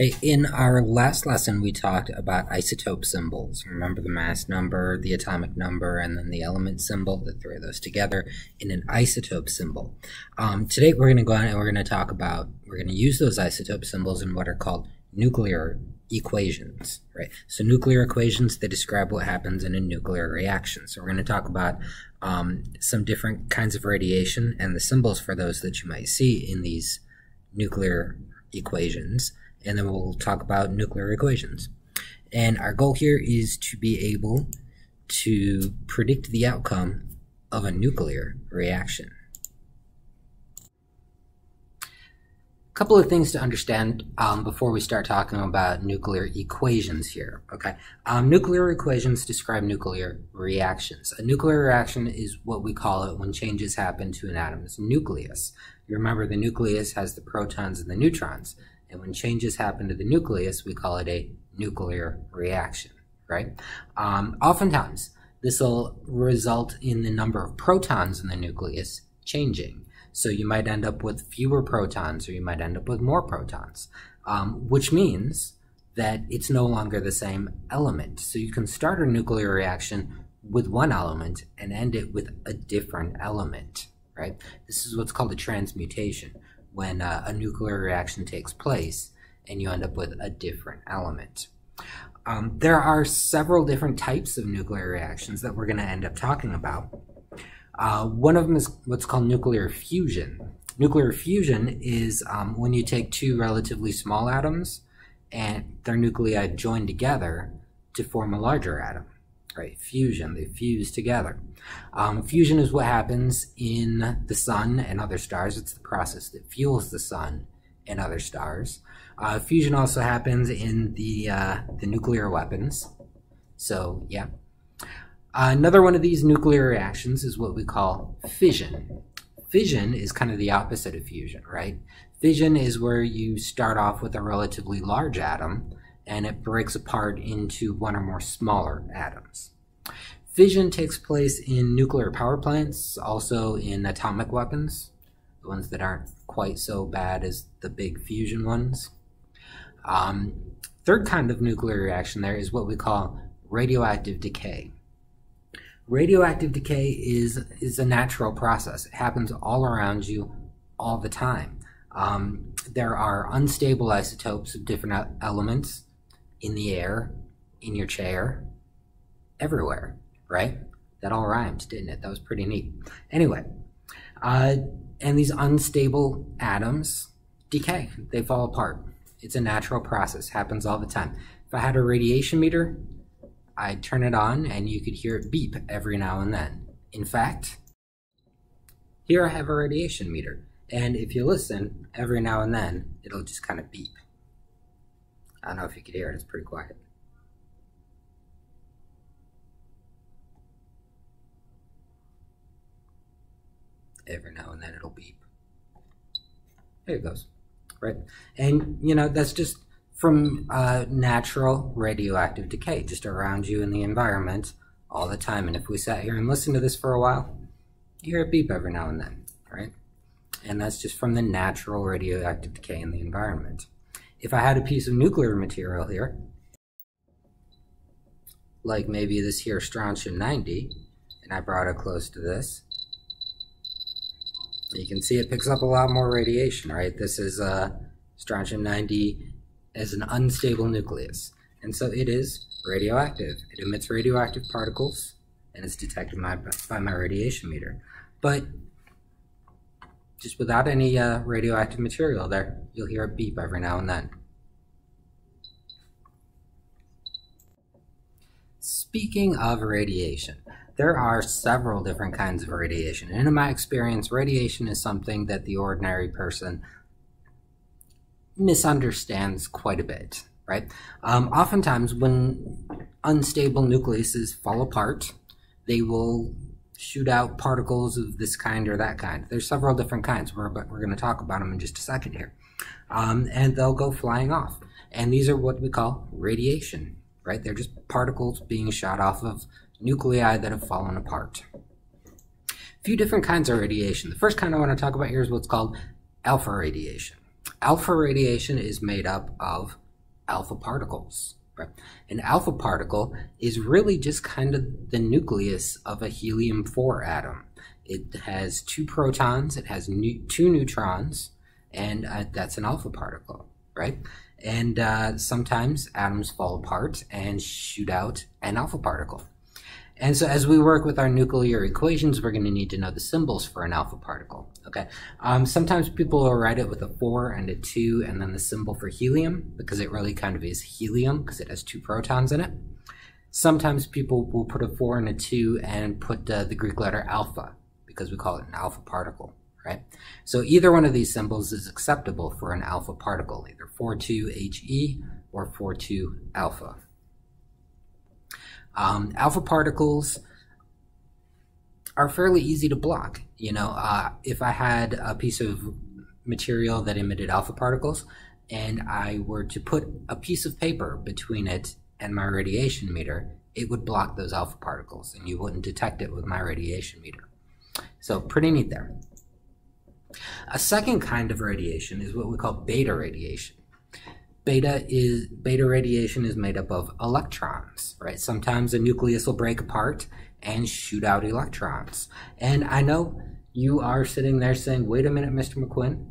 Hey, in our last lesson, we talked about isotope symbols. Remember the mass number, the atomic number, and then the element symbol, the three of those together in an isotope symbol. Today, we're going to go on and we're going to use those isotope symbols in what are called nuclear equations, right? So nuclear equations, they describe what happens in a nuclear reaction. So we're going to talk about some different kinds of radiation and the symbols for those that you might see in these nuclear equations. And then we'll talk about nuclear equations. And our goal here is to be able to predict the outcome of a nuclear reaction. A couple of things to understand before we start talking about nuclear equations here, okay? Nuclear equations describe nuclear reactions. A nuclear reaction is what we call it when changes happen to an atom's nucleus. You remember the nucleus has the protons and the neutrons. And when changes happen to the nucleus, we call it a nuclear reaction, right? Oftentimes, this will result in the number of protons in the nucleus changing. So you might end up with fewer protons, or you might end up with more protons, which means that it's no longer the same element. So you can start a nuclear reaction with one element and end it with a different element, right? This is what's called a transmutation, when a nuclear reaction takes place and you end up with a different element. There are several different types of nuclear reactions that we're going to end up talking about. One of them is what's called nuclear fusion. Nuclear fusion is when you take two relatively small atoms and their nuclei join together to form a larger atom. Right, fusion, they fuse together. Fusion is what happens in the sun and other stars. It's the process that fuels the sun and other stars. Fusion also happens in the nuclear weapons. So, yeah. Another one of these nuclear reactions is what we call fission. Fission is kind of the opposite of fusion, right? Fission is where you start off with a relatively large atom and it breaks apart into one or more smaller atoms. Fission takes place in nuclear power plants, also in atomic weapons, the ones that aren't quite so bad as the big fusion ones. Third kind of nuclear reaction there is what we call radioactive decay. Radioactive decay is a natural process. It happens all around you all the time. There are unstable isotopes of different elements in the air, in your chair, everywhere, right? That all rhymed, didn't it? That was pretty neat. Anyway, and these unstable atoms decay. They fall apart. It's a natural process. Happens all the time. If I had a radiation meter, I'd turn it on and you could hear it beep every now and then. In fact, here I have a radiation meter. And if you listen, every now and then, it'll just kind of beep. I don't know if you could hear it, it's pretty quiet. Every now and then it'll beep. There it goes, right? And, you know, that's just from natural radioactive decay, just around you in the environment all the time. And if we sat here and listened to this for a while, you hear it beep every now and then, right? And that's just from the natural radioactive decay in the environment. If I had a piece of nuclear material here, like maybe this here strontium-90, and I brought it close to this, you can see it picks up a lot more radiation, right? This is strontium-90 as an unstable nucleus, and so it is radioactive. It emits radioactive particles, and it's detected by my radiation meter. But just without any radioactive material there, you'll hear a beep every now and then. Speaking of radiation, there are several different kinds of radiation. And in my experience, radiation is something that the ordinary person misunderstands quite a bit, right? Oftentimes when unstable nucleuses fall apart, they will shoot out particles of this kind or that kind. There's several different kinds, but we're going to talk about them in just a second here. And they'll go flying off. And these are what we call radiation, right? They're just particles being shot off of nuclei that have fallen apart. A few different kinds of radiation. The first kind I want to talk about here is what's called alpha radiation. Alpha radiation is made up of alpha particles. Right? An alpha particle is really just kind of the nucleus of a helium-4 atom. It has 2 protons, it has 2 neutrons, and that's an alpha particle, right? And sometimes atoms fall apart and shoot out an alpha particle. And so as we work with our nuclear equations, we're going to need to know the symbols for an alpha particle, okay? Sometimes people will write it with a 4 and a 2 and then the symbol for helium, because it really kind of is helium because it has 2 protons in it. Sometimes people will put a 4 and a 2 and put the Greek letter alpha, because we call it an alpha particle, right? So either one of these symbols is acceptable for an alpha particle, either 4,2He or 4,2 alpha. Alpha particles are fairly easy to block. You know, if I had a piece of material that emitted alpha particles and I were to put a piece of paper between it and my radiation meter, it would block those alpha particles and you wouldn't detect it with my radiation meter. So pretty neat there. A second kind of radiation is what we call beta radiation. Beta radiation is made up of electrons, right? Sometimes a nucleus will break apart and shoot out electrons. And I know you are sitting there saying, wait a minute, Mr. McQuinn,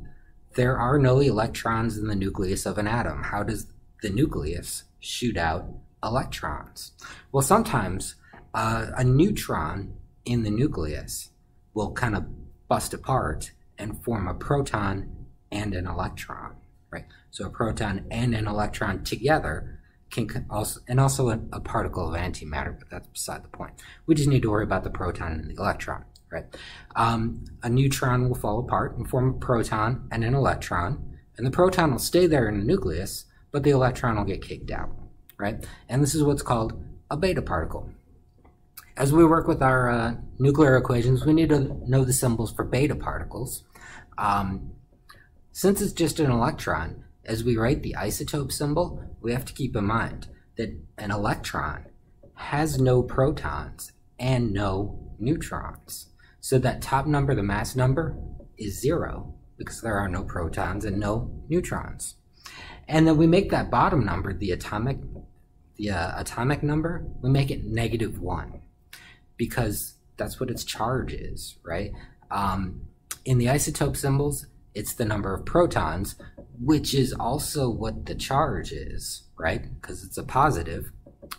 there are no electrons in the nucleus of an atom. How does the nucleus shoot out electrons? Well, sometimes a neutron in the nucleus will kind of bust apart and form a proton and an electron. Right, so a proton and an electron together can also a particle of antimatter, but that's beside the point. We just need to worry about the proton and the electron, right? A neutron will fall apart and form a proton and an electron, and the proton will stay there in the nucleus, but the electron will get kicked out, right? And this is what's called a beta particle. As we work with our nuclear equations, we need to know the symbols for beta particles. Since it's just an electron, as we write the isotope symbol, we have to keep in mind that an electron has no protons and no neutrons. So that top number, the mass number, is 0 because there are no protons and no neutrons. And then we make that bottom number, the atomic number, we make it -1 because that's what its charge is, right? In the isotope symbols, it's the number of protons, which is also what the charge is, right? Because it's a positive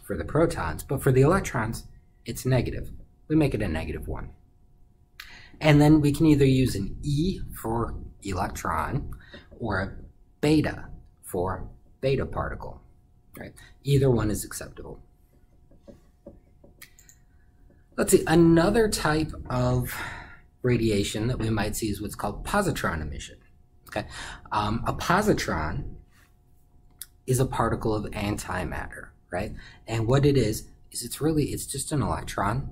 for the protons, but for the electrons, it's negative. We make it a -1. And then we can either use an E for electron or a beta for beta particle, right? Either one is acceptable. Let's see, another type of radiation that we might see is what's called positron emission. Okay, a positron is a particle of antimatter, right? And what it is it's just an electron,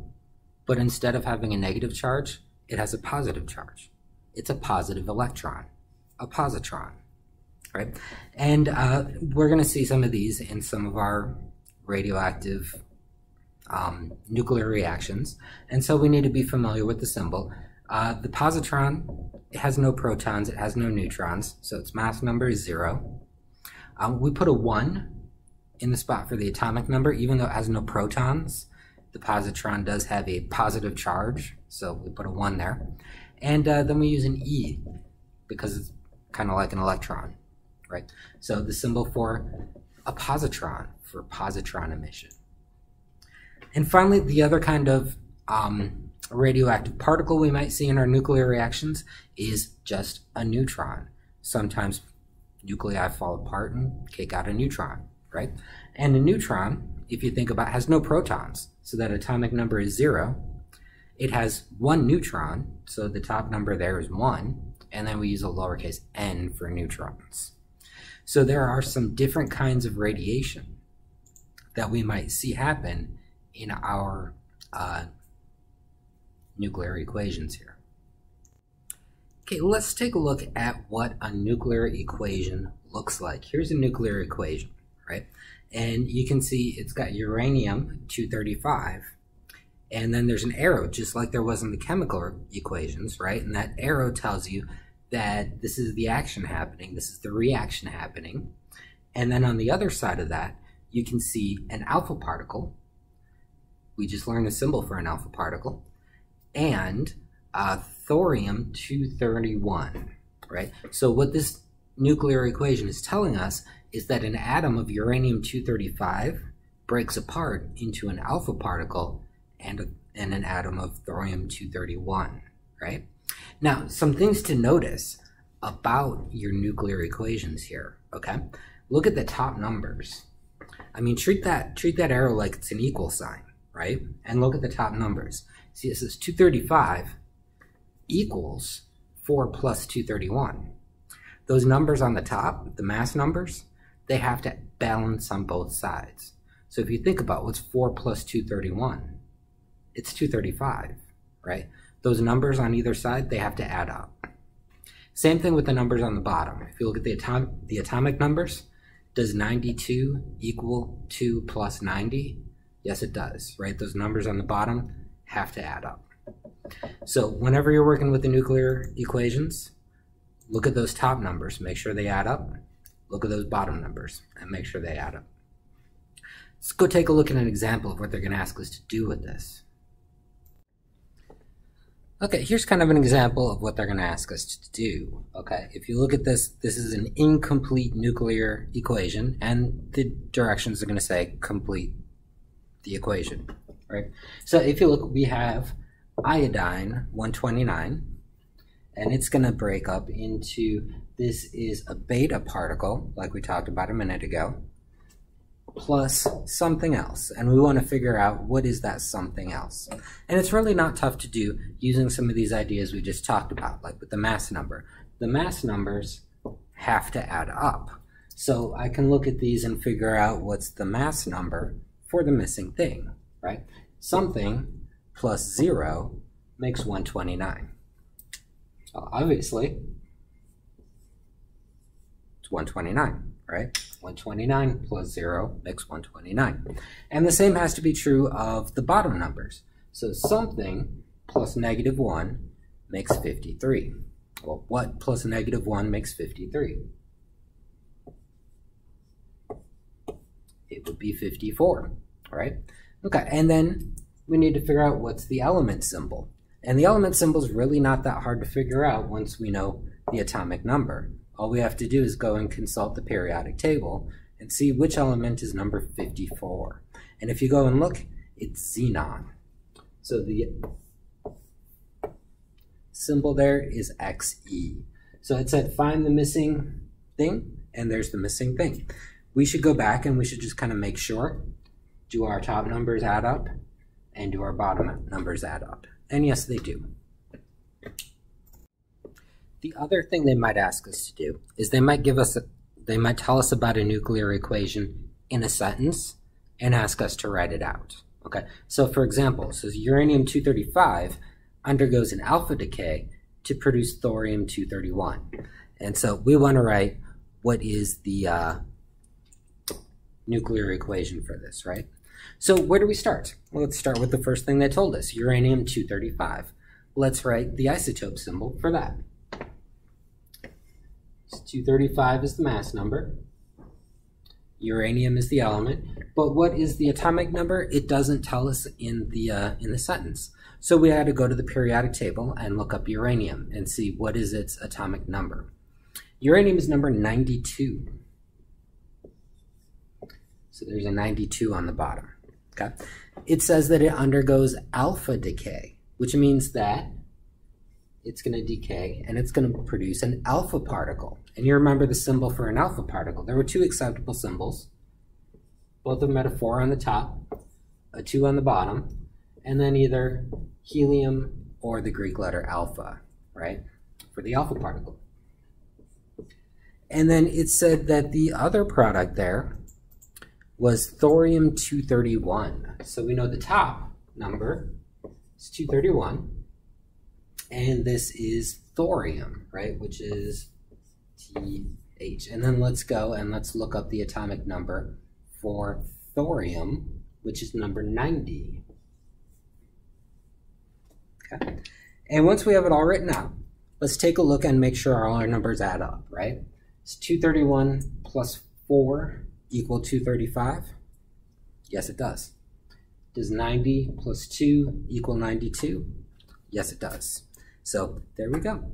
but instead of having a negative charge, it has a positive charge. It's a positive electron, a positron, right? And we're going to see some of these in some of our radioactive nuclear reactions, and so we need to be familiar with the symbol. The positron, it has no protons, it has no neutrons, so its mass number is 0. We put a 1 in the spot for the atomic number, even though it has no protons. The positron does have a positive charge, so we put a 1 there. And then we use an E, because it's kind of like an electron, right? So the symbol for a positron, for positron emission. And finally, the other kind of a radioactive particle we might see in our nuclear reactions is just a neutron. Sometimes nuclei fall apart and kick out a neutron, right? And a neutron, if you think about it, has no protons, so that atomic number is 0. It has 1 neutron, so the top number there is 1, and then we use a lowercase n for neutrons. So there are some different kinds of radiation that we might see happen in our nuclear equations here. Okay, let's take a look at what a nuclear equation looks like. Here's a nuclear equation, right? And you can see it's got uranium-235, and then there's an arrow, just like there was in the chemical equations, right? And that arrow tells you that this is the action happening, this is the reaction happening, And then on the other side of that, you can see an alpha particle. We just learned the symbol for an alpha particle. And thorium-231, right? So what this nuclear equation is telling us is that an atom of uranium-235 breaks apart into an alpha particle and an atom of thorium-231, right? Now, some things to notice about your nuclear equations here, okay? Look at the top numbers. I mean, treat that arrow like it's an equal sign, right? And look at the top numbers. See, it says 235 equals 4 plus 231. Those numbers on the top, the mass numbers, they have to balance on both sides. So if you think about what's 4 plus 231, it's 235, right? Those numbers on either side, they have to add up. Same thing with the numbers on the bottom. If you look at the atomic numbers, does 92 equal 2 plus 90? Yes, it does, right? Those numbers on the bottom have to add up. So whenever you're working with the nuclear equations, look at those top numbers, make sure they add up. Look at those bottom numbers and make sure they add up. Let's go take a look at an example of what they're going to ask us to do with this. Okay, here's kind of an example of what they're going to ask us to do. Okay, if you look at this, this is an incomplete nuclear equation, and the directions are going to say complete the equation, right? So if you look, we have iodine 129, and it's going to break up into, this is a beta particle, like we talked about a minute ago, plus something else, and we want to figure out what is that something else. And it's really not tough to do using some of these ideas we just talked about, like with the mass number. The mass numbers have to add up. So I can look at these and figure out what's the mass number for the missing thing, right? Something plus 0 makes 129. Well, obviously, it's 129, right? 129 plus 0 makes 129. And the same has to be true of the bottom numbers. So something plus negative 1 makes 53. Well, what plus negative 1 makes 53? It would be 54, right? Okay, and then we need to figure out what's the element symbol. And the element symbol is really not that hard to figure out once we know the atomic number. All we have to do is go and consult the periodic table and see which element is number 54. And if you go and look, it's xenon. So the symbol there is Xe. So it said find the missing thing, and there's the missing thing. We should go back and we should just kind of make sure, do our top numbers add up and do our bottom numbers add up? And yes, they do. The other thing they might ask us to do is they might tell us about a nuclear equation in a sentence and ask us to write it out. Okay, so for example, it says uranium-235 undergoes an alpha decay to produce thorium-231. And so we want to write what is the nuclear equation for this, right? So where do we start? Well, let's start with the first thing they told us, uranium-235. Let's write the isotope symbol for that. So 235 is the mass number. Uranium is the element. But what is the atomic number? It doesn't tell us in the sentence. So we had to go to the periodic table and look up uranium and see what is its atomic number. Uranium is number 92. So there's a 92 on the bottom. Okay. It says that it undergoes alpha decay, which means that it's going to decay and it's going to produce an alpha particle. And you remember the symbol for an alpha particle. There were two acceptable symbols. Both of them had a 4 on the top, a 2 on the bottom, and then either helium or the Greek letter alpha, right, for the alpha particle. And then it said that the other product there was thorium-231. So we know the top number is 231. And this is thorium, right, which is TH. And then let's go and let's look up the atomic number for thorium, which is number 90. Okay. And once we have it all written out, let's take a look and make sure all our numbers add up, right? It's 231 plus 4 equal 235? Yes, it does. Does 90 plus 2 equal 92? Yes, it does. So there we go.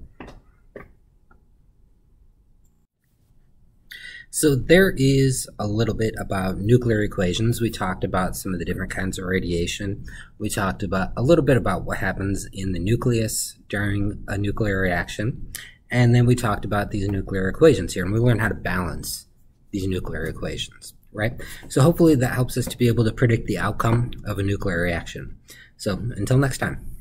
So there is a little bit about nuclear equations. We talked about some of the different kinds of radiation. We talked about a little bit about what happens in the nucleus during a nuclear reaction. And then we talked about these nuclear equations here, and we learned how to balance these nuclear equations, right? So hopefully that helps us to be able to predict the outcome of a nuclear reaction. So until next time.